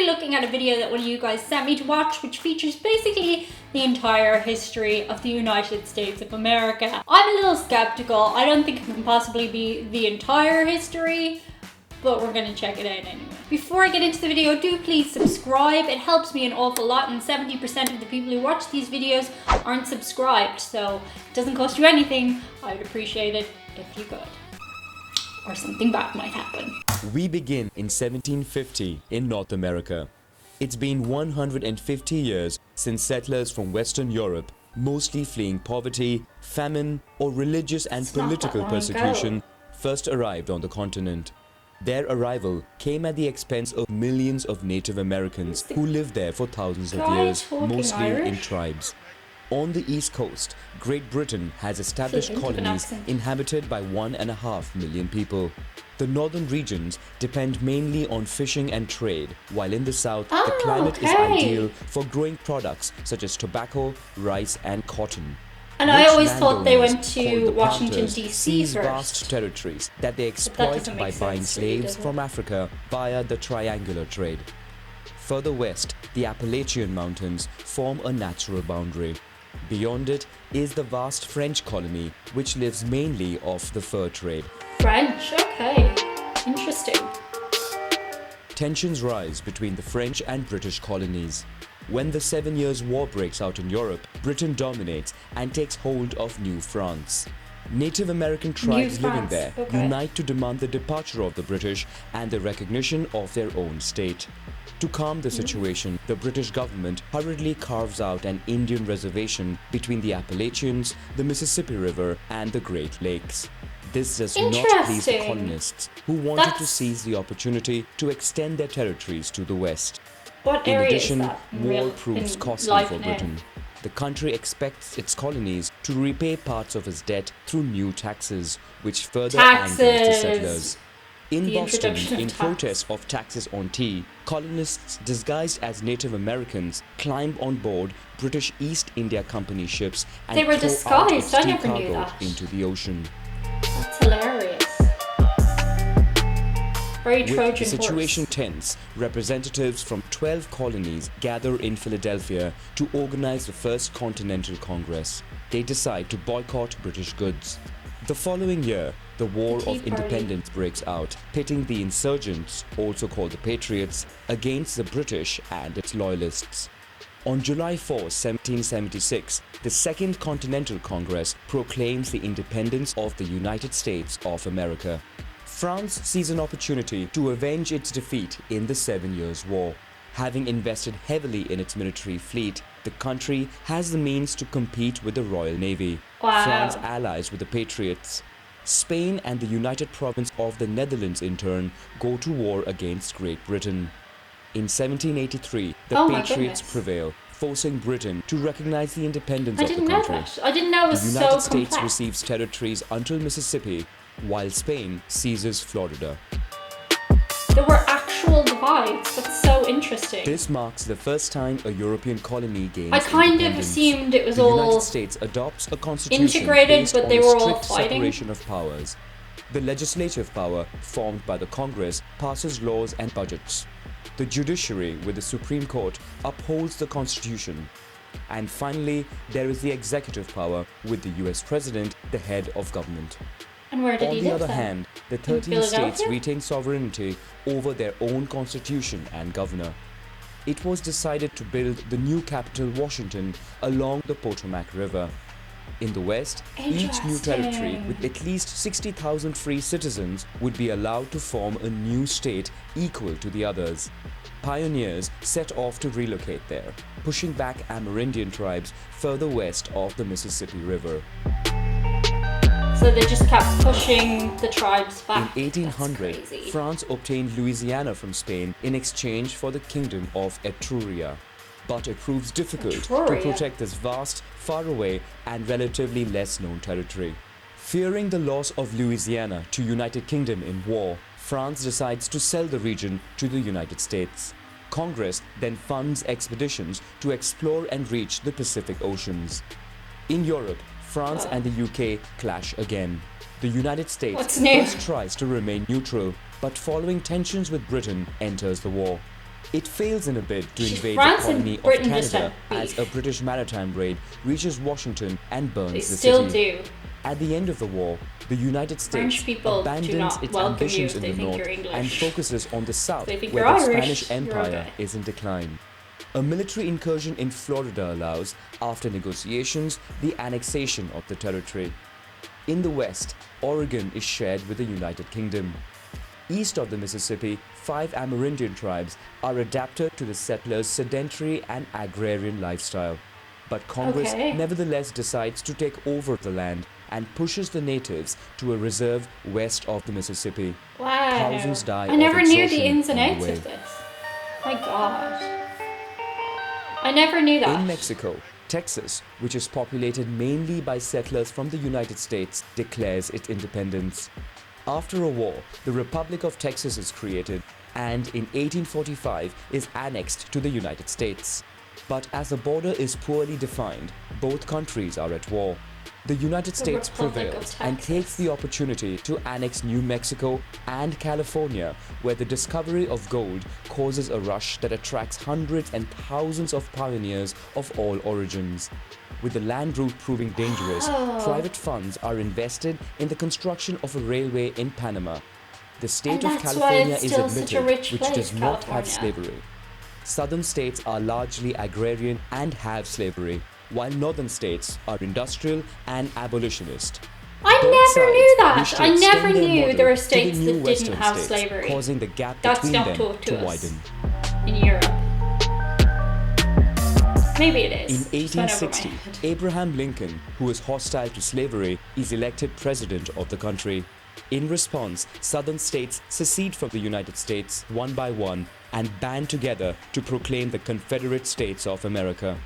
looking at a video that one of you guys sent me to watch, which features basically the entire history of the United States of America. I'm a little skeptical. I don't think it can possibly be the entire history, but we're gonna check it out anyway. Before I get into the video, do please subscribe. It helps me an awful lot, and 70% of the people who watch these videos aren't subscribed, so it doesn't cost you anything. I would appreciate it if you could. Or something bad might happen. We begin in 1750 in North America. It's been 150 years since settlers from Western Europe, mostly fleeing poverty, famine, or religious and political persecution, first arrived on the continent. Their arrival came at the expense of millions of Native Americans who lived there for thousands of years, mostly in tribes. On the East Coast, Great Britain has established colonies inhabited by 1.5 million people. The northern regions depend mainly on fishing and trade, while in the south, the climate is ideal for growing products such as tobacco, rice, and cotton. And I always thought they went to Washington, D.C. first. Vast territories that they exploit by buying slaves from Africa via the triangular trade. Further west, the Appalachian Mountains form a natural boundary. Beyond it is the vast French colony, which lives mainly off the fur trade. French, okay. Interesting. Tensions rise between the French and British colonies. When the 7 Years' War breaks out in Europe, Britain dominates and takes hold of New France. Native American tribes living there unite to demand the departure of the British and the recognition of their own state. To calm the situation, the British government hurriedly carves out an Indian reservation between the Appalachians, the Mississippi River, and the Great Lakes. This does not please the colonists, who wanted to seize the opportunity to extend their territories to the west. In addition, war proves costly for Britain. The country expects its colonies to repay parts of its debt through new taxes, which further angers the settlers. In Boston, in protest of taxes on tea, colonists disguised as Native Americans climb on board British East India Company ships and they were throw out its disguised. tea I never knew cargo that. into the ocean. That's hilarious. Very Trojan With the situation horse. tense, representatives from 12 colonies gather in Philadelphia to organize the First Continental Congress. They decide to boycott British goods. The following year, the War of Independence breaks out, pitting the insurgents, also called the Patriots, against the British and its loyalists. On July 4, 1776, the Second Continental Congress proclaims the independence of the United States of America. France sees an opportunity to avenge its defeat in the 7 Years' War. Having invested heavily in its military fleet, the country has the means to compete with the Royal Navy. France allies with the Patriots. Spain and the United Province of the Netherlands in turn go to war against Great Britain. In 1783, the Patriots prevail, forcing Britain to recognize the independence of the country. I didn't know it was so complex. The United States receives territories until Mississippi, while Spain seizes Florida. There were actual divides. That's so interesting. This marks the first time a European colony gains I kind of independence. assumed it was the all United States adopts a constitution integrated, based but on they a were all strict fighting. separation of powers. The legislative power, formed by the Congress, passes laws and budgets. The judiciary, with the Supreme Court, upholds the Constitution. And finally, there is the executive power, with the US President, the head of government. And where did he On the live other then? hand, the 13 states retain sovereignty over their own constitution and governor. It was decided to build the new capital, Washington, along the Potomac River. In the West, each new territory with at least 60,000 free citizens would be allowed to form a new state equal to the others. Pioneers set off to relocate there, pushing back Amerindian tribes further west of the Mississippi River. So they just kept pushing the tribes back. In 1800, France obtained Louisiana from Spain in exchange for the kingdom of Etruria. But it proves difficult to protect this vast, faraway, and relatively less known territory. Fearing the loss of Louisiana to United Kingdom in war, France decides to sell the region to the United States. Congress then funds expeditions to explore and reach the Pacific Oceans. In Europe, France and the UK clash again. The United States first tries to remain neutral, but following tensions with Britain, enters the war. It fails in a bid to Jeez, invade France the and colony of Britain just Canada have as beef. a British maritime raid reaches Washington and burns They the still city. do. At the end of the war, the United French States people do abandons not its welcome you ambitions if in they the think north you're English. and focuses on the south, They think where you're the Irish, Spanish you're Empire okay. is in decline. A military incursion in Florida allows, after negotiations, the annexation of the territory. In the west, Oregon is shared with the United Kingdom. East of the Mississippi, 5 Amerindian tribes are adapted to the settlers' sedentary and agrarian lifestyle. But Congress Okay. nevertheless decides to take over the land and pushes the natives to a reserve west of the Mississippi. Wow. Thousands die I of never knew the exhaustion ins and on the outs way. of this. My God. I never knew that. In Mexico, Texas, which is populated mainly by settlers from the United States, declares its independence. After a war, the Republic of Texas is created and in 1845 is annexed to the United States. But as the border is poorly defined, both countries are at war. The United States Republic of prevails and Texas. takes the opportunity to annex New Mexico and California, where the discovery of gold causes a rush that attracts hundreds and thousands of pioneers of all origins. With the land route proving dangerous, Oh. private funds are invested in the construction of a railway in Panama. The state And of that's why California it's is still such a admitted, rich which place, does not have California. slavery. Southern states are largely agrarian and have slavery, while northern states are industrial and abolitionist. I Both never sides knew wish that. to I never extend their knew model there were to the states new that didn't western have states, slavery. causing the gap That's between not them taught to to us. widen. In Europe. Maybe it In is. Just went over my 1860, head. Abraham Lincoln, who was hostile to slavery, is elected president of the country. In response, southern states secede from the United States one by one and band together to proclaim the Confederate States of America.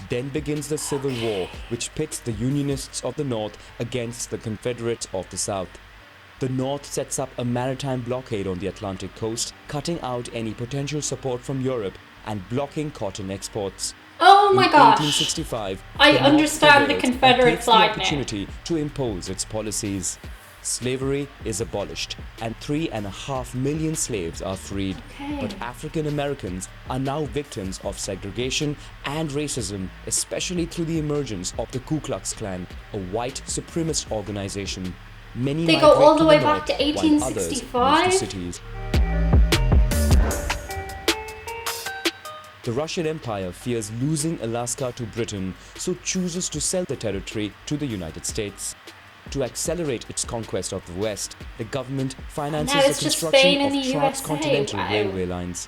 Then begins the Civil War, which pits the Unionists of the North against the Confederates of the South. The North sets up a maritime blockade on the Atlantic coast, cutting out any potential support from Europe and blocking cotton exports. Oh my In gosh. 1865, I the North understand the prevails Confederate and takes flag the now. opportunity to impose its policies. Slavery is abolished and 3.5 million slaves are freed. Okay. But African Americans are now victims of segregation and racism, especially through the emergence of the Ku Klux Klan, a white supremacist organization. Many They go migrate all the to way north, back to while others move to 1865? cities. The Russian Empire fears losing Alaska to Britain, so chooses to sell the territory to the United States. To accelerate its conquest of the West, the government finances Now the it's just construction Spain and of the transcontinental USA. Wow. railway lines.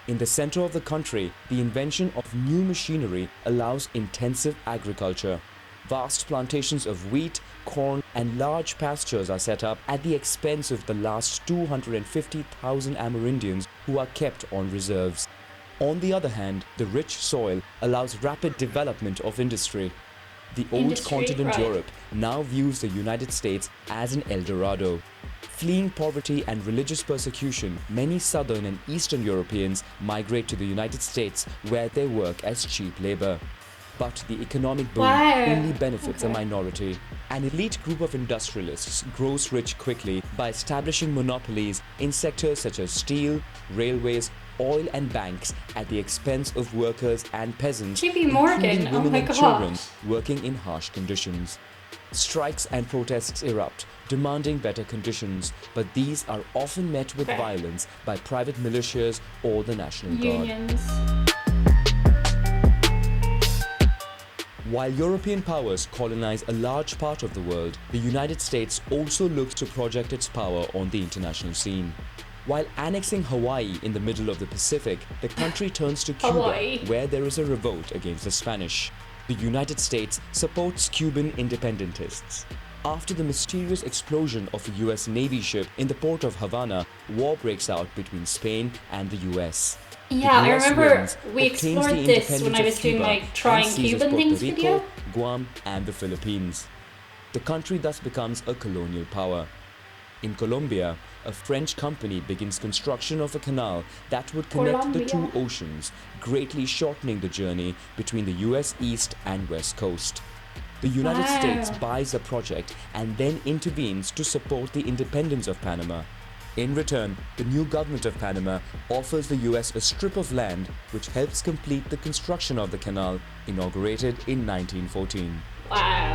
In the center of the country, the invention of new machinery allows intensive agriculture. Vast plantations of wheat, corn, and large pastures are set up at the expense of the last 250,000 Amerindians who are kept on reserves. On the other hand, the rich soil allows rapid development of industry. The old Industry, continent right. Europe now views the United States as an El Dorado. Fleeing poverty and religious persecution, many southern and eastern Europeans migrate to the United States where they work as cheap labor. But the economic boom Wow. only benefits a Okay. minority. An elite group of industrialists grows rich quickly by establishing monopolies in sectors such as steel, railways, oil and banks at the expense of workers and peasants, JP Morgan, including oh women my and God. children working in harsh conditions. Strikes and protests erupt, demanding better conditions, but these are often met with Okay. violence by private militias or the National Guard. Unions. While European powers colonize a large part of the world, the United States also looks to project its power on the international scene. While annexing Hawaii in the middle of the Pacific, the country turns to Cuba, Hawaii. where there is a revolt against the Spanish. The United States supports Cuban independentists. After the mysterious explosion of a US Navy ship in the port of Havana, war breaks out between Spain and the US. Yeah, I US remember wins, we obtains explored the this when independence I of was doing Cuba, my and trying seizes Cuban Puerto things Rico, video. Guam, and the Philippines. The country thus becomes a colonial power. In Colombia, a French company begins construction of a canal that would connect the two Colombia. oceans, greatly shortening the journey between the US East and West Coast. The United States Wow. buys the project and then intervenes to support the independence of Panama. In return, the new government of Panama offers the US a strip of land which helps complete the construction of the canal, inaugurated in 1914. Wow.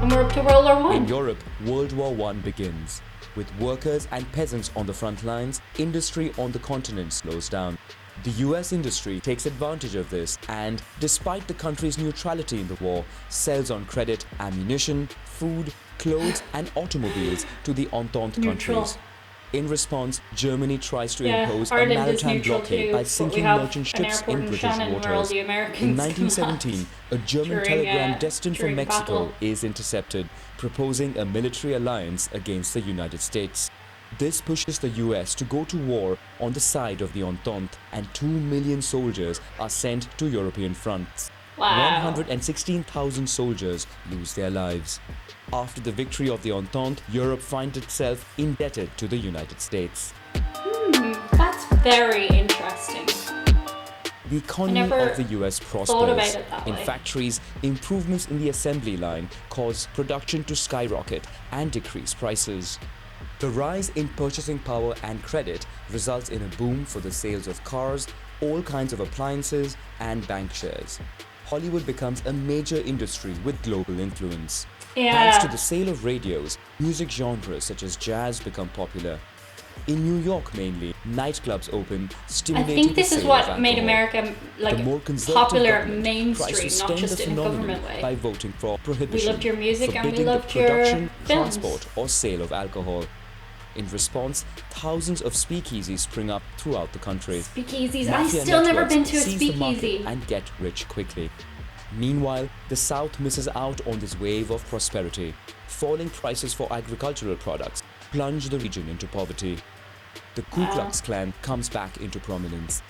And we're up to World War I. In Europe, World War I begins. With workers and peasants on the front lines, industry on the continent slows down. The US industry takes advantage of this and, despite the country's neutrality in the war, sells on credit ammunition, food, clothes and automobiles to the Entente countries. In response, Germany tries to impose a maritime blockade by sinking merchant ships in British waters. In 1917, a German telegram destined for Mexico is intercepted, proposing a military alliance against the United States. This pushes the US to go to war on the side of the Entente, and 2 million soldiers are sent to European fronts. Wow. 116,000 soldiers lose their lives. After the victory of the Entente, Europe finds itself indebted to the United States. That's very interesting. The economy of the US prospers. In way. factories, improvements in the assembly line cause production to skyrocket and decrease prices. The rise in purchasing power and credit results in a boom for the sales of cars, all kinds of appliances, and bank shares. Hollywood becomes a major industry with global influence. Thanks to the sale of radios, music genres such as jazz become popular. In New York mainly, nightclubs open, stimulating I think this the is sale what of made alcohol. America The more conservative popular government tries to mainstream, stem not just the in a phenomenon government way. by voting for prohibition, We loved your music and we forbidding loved the your production, films. transport or sale of alcohol. In response, thousands of speakeasies spring up throughout the country. Speakeasies. Mafia I've still never networks been to a seize the market speakeasy. and get rich quickly. Meanwhile, the South misses out on this wave of prosperity. Falling prices for agricultural products plunge the region into poverty. The Ku Klux Klan comes back into prominence,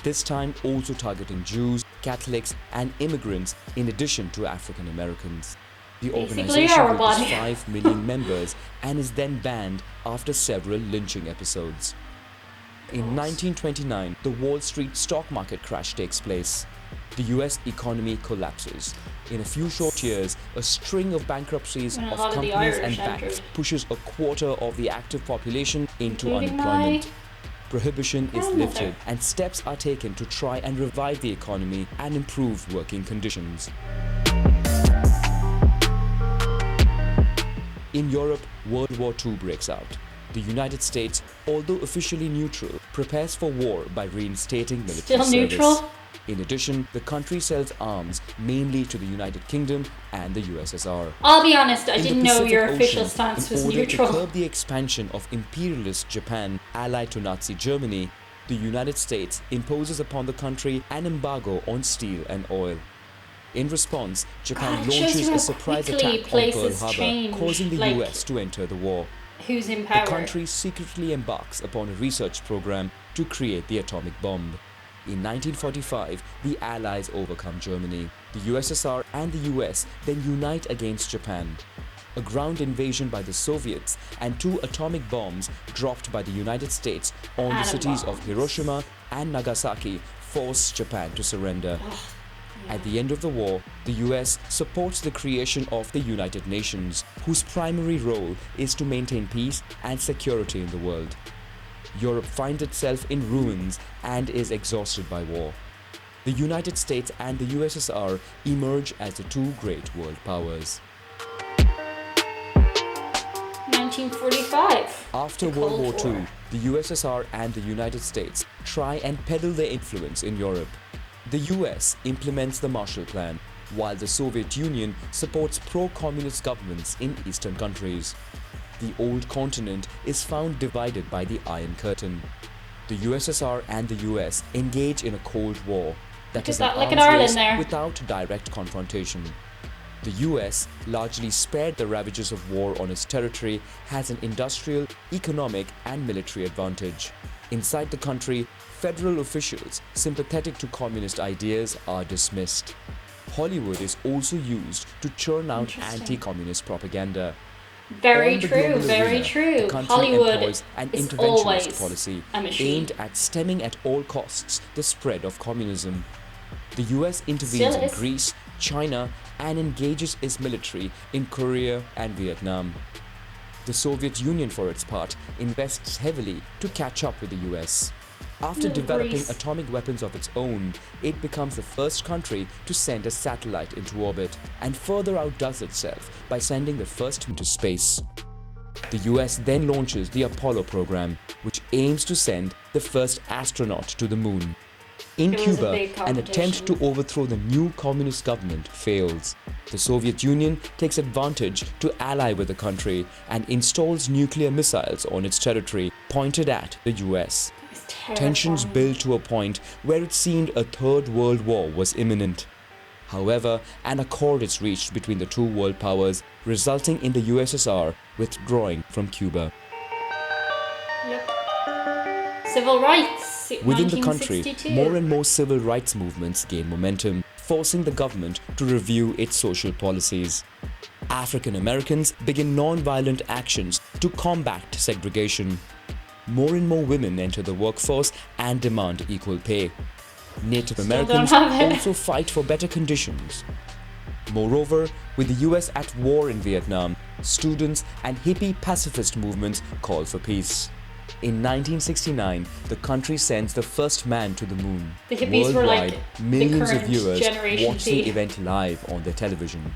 this time also targeting Jews, Catholics and immigrants in addition to African Americans. The organization reaches 5 million members and is then banned after several lynching episodes. In 1929, the Wall Street stock market crash takes place. The US economy collapses. In a few short years, a string of bankruptcies of companies and banks pushes a quarter of the active population into unemployment. Prohibition is lifted and steps are taken to try and revive the economy and improve working conditions. In Europe, World War II breaks out. The United States, although officially neutral, prepares for war by reinstating military service. Neutral? In addition, the country sells arms mainly to the United Kingdom and the USSR. I'll be honest, I In the didn't know Pacific your Ocean, official stance was in order neutral. to curb the expansion of imperialist Japan allied to Nazi Germany, the United States imposes upon the country an embargo on steel and oil. In response, Japan launches a surprise attack on Pearl Harbor, causing the US to enter the war. Who's in power? The country secretly embarks upon a research program to create the atomic bomb. In 1945, the Allies overcome Germany. The USSR and the US then unite against Japan. A ground invasion by the Soviets and 2 atomic bombs dropped by the United States on the cities of Hiroshima and Nagasaki force Japan to surrender. At the end of the war, the US supports the creation of the United Nations, whose primary role is to maintain peace and security in the world. Europe finds itself in ruins and is exhausted by war. The United States and the USSR emerge as the 2 great world powers. 1945. After World War II, the USSR and the United States try and peddle their influence in Europe. The US implements the Marshall Plan, while the Soviet Union supports pro-communist governments in eastern countries. The old continent is found divided by the Iron Curtain. The USSR and the US engage in a Cold War that is an arms race without direct confrontation. The US, largely spared the ravages of war on its territory, has an industrial, economic and military advantage. Inside the country, federal officials sympathetic to communist ideas are dismissed. Hollywood is also used to churn out anti-communist propaganda. Very true, very true. Hollywood employs an is interventionist always policy a machine. aimed at stemming at all costs the spread of communism. The US intervenes in Greece, China, and engages its military in Korea and Vietnam. The Soviet Union, for its part, invests heavily to catch up with the US. After developing Greece. atomic weapons of its own, it becomes the first country to send a satellite into orbit and further outdoes itself by sending the first into space. The US then launches the Apollo program, which aims to send the first astronaut to the moon. In It was a Cuba, big an attempt to overthrow the new communist government fails. The Soviet Union takes advantage to ally with the country and installs nuclear missiles on its territory pointed at the US. It's Tensions terrifying. built to a point where it seemed a third world war was imminent. However, an accord is reached between the two world powers, resulting in the USSR withdrawing from Cuba. Yep. Civil rights. Within the country, 1962. more and more civil rights movements gain momentum, forcing the government to review its social policies. African Americans begin non-violent actions to combat segregation. More and more women enter the workforce and demand equal pay. Native Americans don't have it. also fight for better conditions. Moreover, with the US at war in Vietnam, students and hippie pacifist movements call for peace. In 1969, the country sends the first man to the moon. The hippies were Worldwide, like the millions of current viewers Generation watch the Z. event live on their television.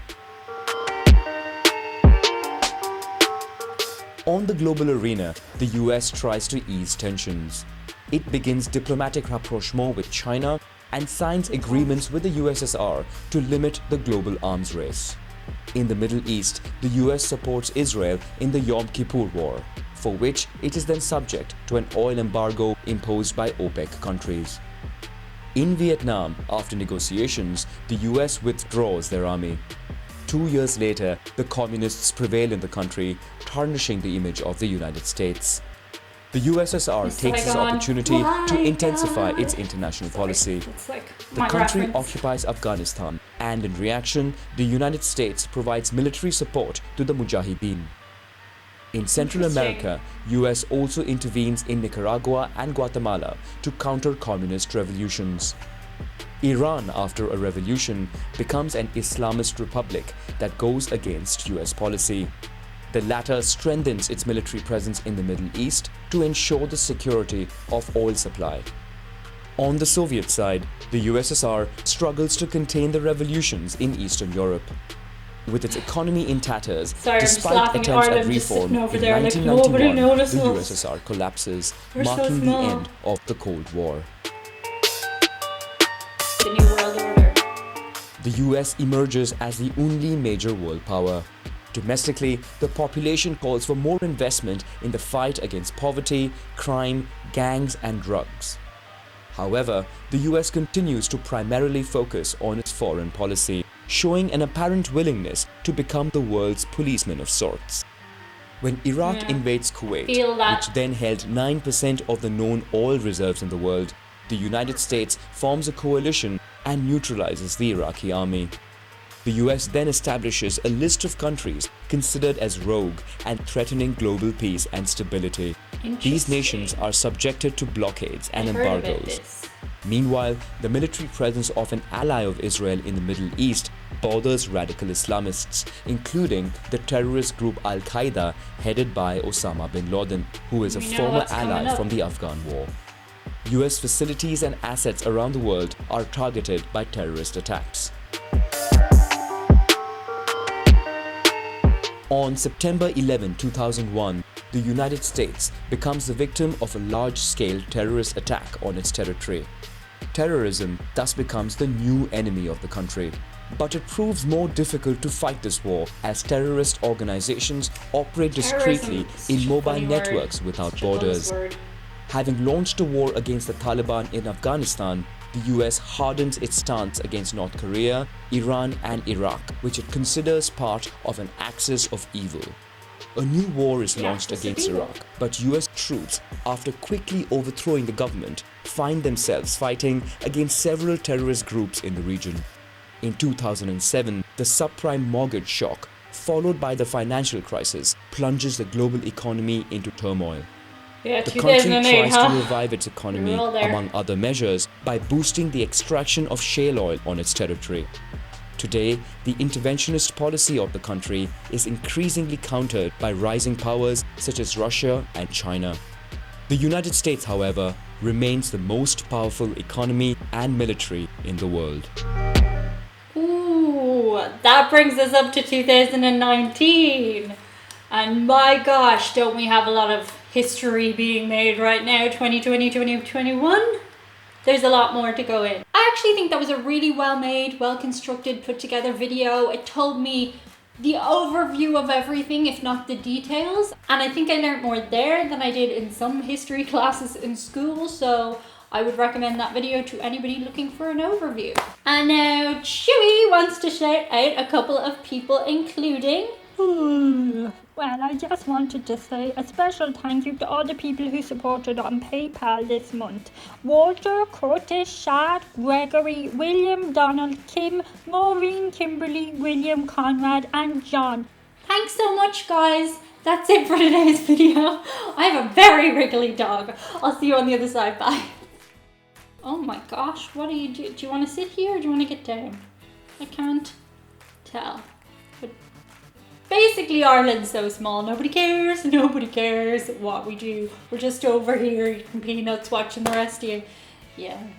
On the global arena, the US tries to ease tensions. It begins diplomatic rapprochement with China and signs agreements with the USSR to limit the global arms race. In the Middle East, the US supports Israel in the Yom Kippur War, for which it is then subject to an oil embargo imposed by OPEC countries. In Vietnam, after negotiations, the US withdraws their army. 2 years later, the communists prevail in the country, tarnishing the image of the United States. The USSR takes this opportunity to intensify its international policy. It's like The my country reference. occupies Afghanistan, and in reaction, the United States provides military support to the Mujahideen. In Central Interesting. America, US also intervenes in Nicaragua and Guatemala to counter communist revolutions. Iran, after a revolution, becomes an Islamist republic that goes against US policy. The latter strengthens its military presence in the Middle East to ensure the security of oil supply. On the Soviet side, the USSR struggles to contain the revolutions in Eastern Europe. With its economy in tatters, Sorry, I'm just despite laughing. attempts at Ireland just reform, sitting over in there like, 1991, nobody noticed the us. USSR collapses, We're so marking the small. end of the Cold War. The New World Order. The US emerges as the only major world power. Domestically, the population calls for more investment in the fight against poverty, crime, gangs, and drugs. However, the US continues to primarily focus on its foreign policy, showing an apparent willingness to become the world's policeman of sorts. When Iraq Yeah. invades Kuwait, Feel that. which then held 9% of the known oil reserves in the world, the United States forms a coalition and neutralizes the Iraqi army. The US then establishes a list of countries considered as rogue and threatening global peace and stability. These nations are subjected to blockades and I've heard about embargoes. this. Meanwhile, the military presence of an ally of Israel in the Middle East bothers radical Islamists, including the terrorist group Al-Qaeda headed by Osama bin Laden, who is a We know former what's coming ally up. from the Afghan war. US facilities and assets around the world are targeted by terrorist attacks. On September 11, 2001, the United States becomes the victim of a large-scale terrorist attack on its territory. Terrorism thus becomes the new enemy of the country. But it proves more difficult to fight this war as terrorist organizations operate discreetly Terrorism is in such a mobile funny word. networks without Such a borders. buzzword. Having launched a war against the Taliban in Afghanistan, the US hardens its stance against North Korea, Iran and Iraq, which it considers part of an axis of evil. A new war is The launched axis of against evil. Iraq, but US troops, after quickly overthrowing the government, find themselves fighting against several terrorist groups in the region. In 2007, the subprime mortgage shock, followed by the financial crisis, plunges the global economy into turmoil. Yeah, The country 2008, tries huh? to revive its economy, We were all there. among other measures, by boosting the extraction of shale oil on its territory. Today, the interventionist policy of the country is increasingly countered by rising powers such as Russia and China. The United States, however, remains the most powerful economy and military in the world. Ooh, that brings us up to 2019. And my gosh, don't we have a lot of history being made right now, 2020, 2021? There's a lot more to go in. I actually think that was a really well made, well constructed, put together video. It told me the overview of everything, if not the details. And I think I learned more there than I did in some history classes in school. So I would recommend that video to anybody looking for an overview. And now Chewy wants to shout out a couple of people, including... Well, I just wanted to say a special thank you to all the people who supported on PayPal this month. Walter, Curtis, Shad, Gregory, William, Donald, Kim, Maureen, Kimberly, William, Conrad and John. Thanks so much, guys. That's it for today's video. I have a very wriggly dog. I'll see you on the other side. Bye. Oh my gosh, what do you do? Do you want to sit here or do you want to get down? I can't tell. But basically, Ireland's so small. Nobody cares. Nobody cares what we do. We're just over here eating peanuts, watching the rest of you. Yeah.